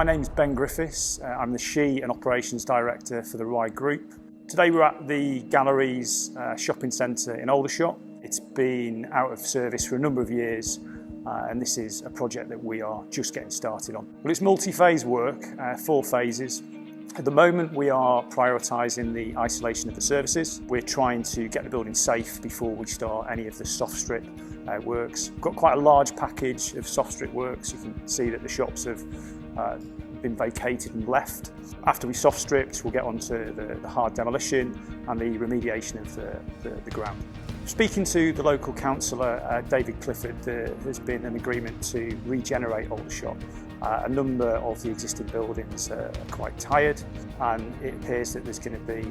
My name's Ben Griffiths. I'm the She and Operations Director for the Rye Group. Today we're at the Galleries shopping centre in Aldershot. It's been out of service for a number of years and this is a project that we are just getting started on. Well, it's multi-phase work, 4 phases. At the moment we are prioritising the isolation of the surfaces. We're trying to get the building safe before we start any of the soft strip works. We've got quite a large package of soft strip works. You can see that the shops have been vacated and left. After we soft stripped, we'll get on to the hard demolition and the remediation of the ground. Speaking to the local councillor, David Clifford, there has been an agreement to regenerate Aldershot. A number of the existing buildings are quite tired and it appears that there's going to be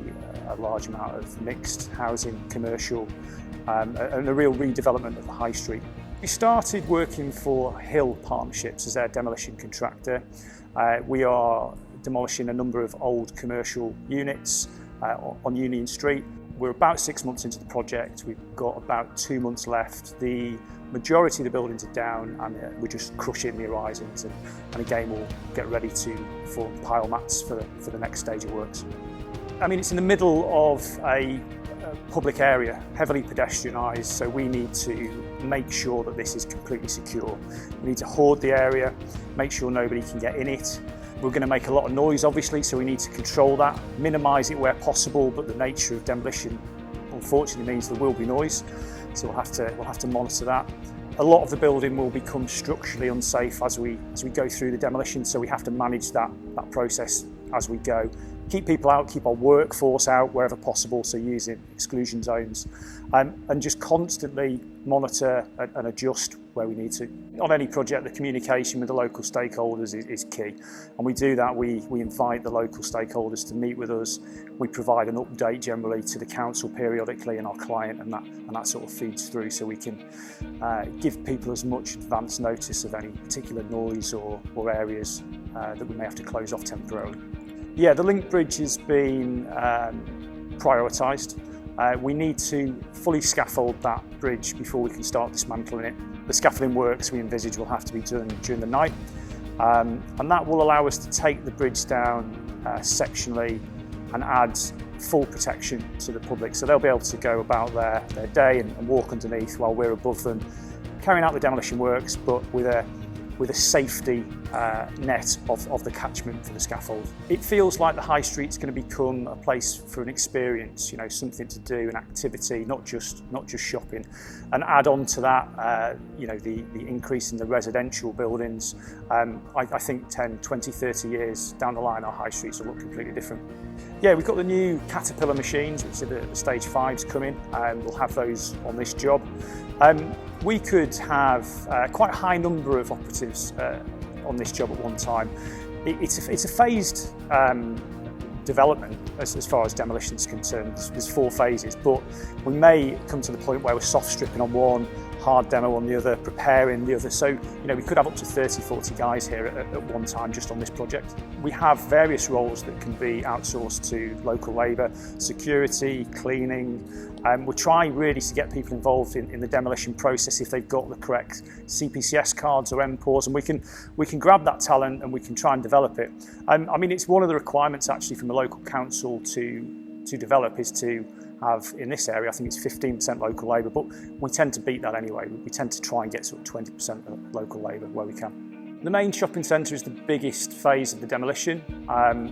a large amount of mixed housing, commercial and a real redevelopment of the high street. We started working for Hill Partnerships as their demolition contractor. We are demolishing a number of old commercial units on Union Street. We're about 6 months into the project. We've got about 2 months left. The majority of the buildings are down and we're just crushing the horizons and again we'll get ready to form pile mats for the next stage of works. I mean, it's in the middle of a public area, heavily pedestrianised, so we need to make sure that this is completely secure. We need to hoard the area, make sure nobody can get in it. We're going to make a lot of noise obviously, so we need to control that, minimise it where possible, but the nature of demolition unfortunately means there will be noise, so we'll have to monitor that. A lot of the building will become structurally unsafe as we go through the demolition, so we have to manage that process as we go. Keep people out, keep our workforce out wherever possible, so using exclusion zones, and just constantly monitor and adjust where we need to. On any project, the communication with the local stakeholders is key, and we do that. We invite the local stakeholders to meet with us. We provide an update generally to the council periodically and our client, and that sort of feeds through, so we can give people as much advance notice of any particular noise or areas that we may have to close off temporarily. Yeah, the link bridge has been prioritised. We need to fully scaffold that bridge before we can start dismantling it. The scaffolding works we envisage will have to be done during the night, and that will allow us to take the bridge down sectionally and add full protection to the public, so they'll be able to go about their day and walk underneath while we're above them, carrying out the demolition works, but with a safety net of the catchment for the scaffold. It feels like the high street's going to become a place for an experience, you know, something to do, an activity, not just shopping. And add on to that, you know, the increase in the residential buildings. I think 10, 20, 30 years down the line, our high streets will look completely different. Yeah, we've got the new Caterpillar machines, which are the stage 5s coming, and we'll have those on this job. We could have quite a high number of operatives on this job at one time. It's a phased development as far as demolition is concerned. There's 4 phases, but we may come to the point where we're soft stripping on one, hard demo on the other, preparing the other. So, you know, we could have up to 30, 40 guys here at one time just on this project. We have various roles that can be outsourced to local labour, security, cleaning. We're trying really to get people involved in the demolition process if they've got the correct CPCS cards or MPAWs, and we can grab that talent and we can try and develop it. I mean, it's one of the requirements actually from the local council to develop is to have, in this area, I think it's 15% local labour, but we tend to beat that anyway. We tend to try and get sort of 20% of local labour where we can. The main shopping centre is the biggest phase of the demolition.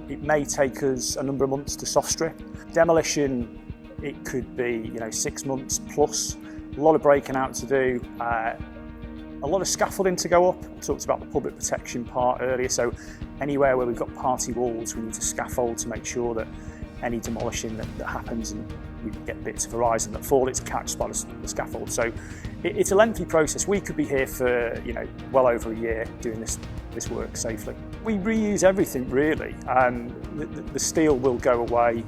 It may take us a number of months to soft strip. Demolition, it could be 6 months plus, a lot of breaking out to do, a lot of scaffolding to go up. I talked about the public protection part earlier, so anywhere where we've got party walls, we need to scaffold to make sure that any demolition that happens and we get bits of horizon that fall, it's catched by the scaffold. So it's a lengthy process. We could be here for well over a year doing this work safely. We reuse everything really. The steel will go away,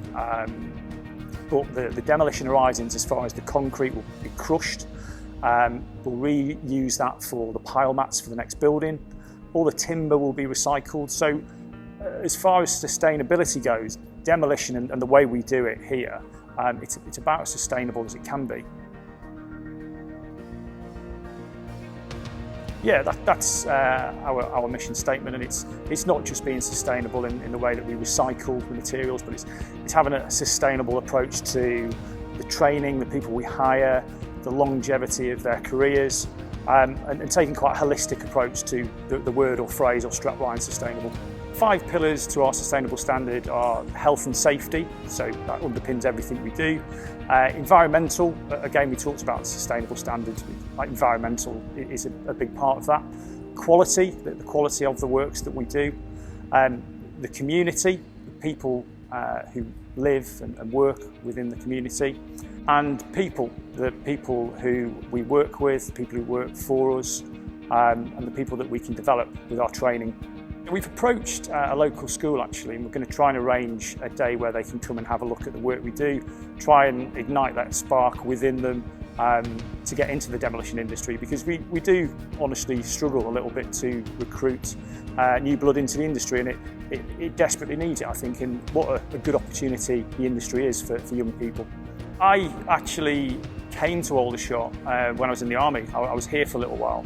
but the demolition horizons, as far as the concrete, will be crushed. We'll reuse that for the pile mats for the next building. All the timber will be recycled. So as far as sustainability goes, demolition and the way we do it here, it's about as sustainable as it can be. Yeah, that's our mission statement, and it's not just being sustainable in the way that we recycle the materials, but it's having a sustainable approach to the training, the people we hire, the longevity of their careers, and taking quite a holistic approach to the word or phrase or strapline sustainable. 5 pillars to our sustainable standard are health and safety, so that underpins everything we do. Environmental, again, we talked about sustainable standards, like environmental is a big part of that. Quality, the quality of the works that we do. The community, the people who live and work within the community. And people, the people who we work with, the people who work for us, and the people that we can develop with our training. We've approached a local school actually, and we're going to try and arrange a day where they can come and have a look at the work we do, try and ignite that spark within them to get into the demolition industry, because we do honestly struggle a little bit to recruit new blood into the industry, and it desperately needs it, I think, and what a good opportunity the industry is for young people. I actually came to Aldershot when I was in the army. I was here for a little while,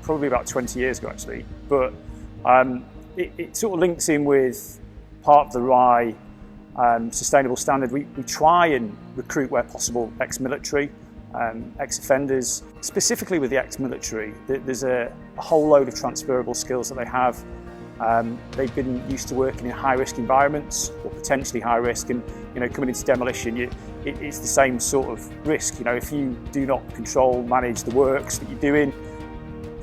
probably about 20 years ago actually, but it sort of links in with part of the Rye sustainable standard. We try and recruit where possible ex-military, ex-offenders. Specifically with the ex-military, there's a whole load of transferable skills that they have. They've been used to working in high-risk environments, or potentially high risk, and coming into demolition, it's the same sort of risk. If you do not control, manage the works that you're doing,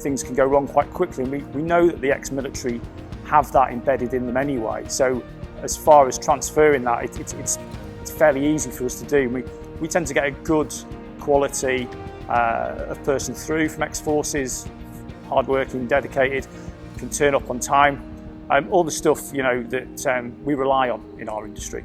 things can go wrong quite quickly, and we know that the ex-military have that embedded in them anyway. So as far as transferring that, it's fairly easy for us to do. We tend to get a good quality of person through from ex-forces, hard-working, dedicated, can turn up on time, all the stuff that we rely on in our industry.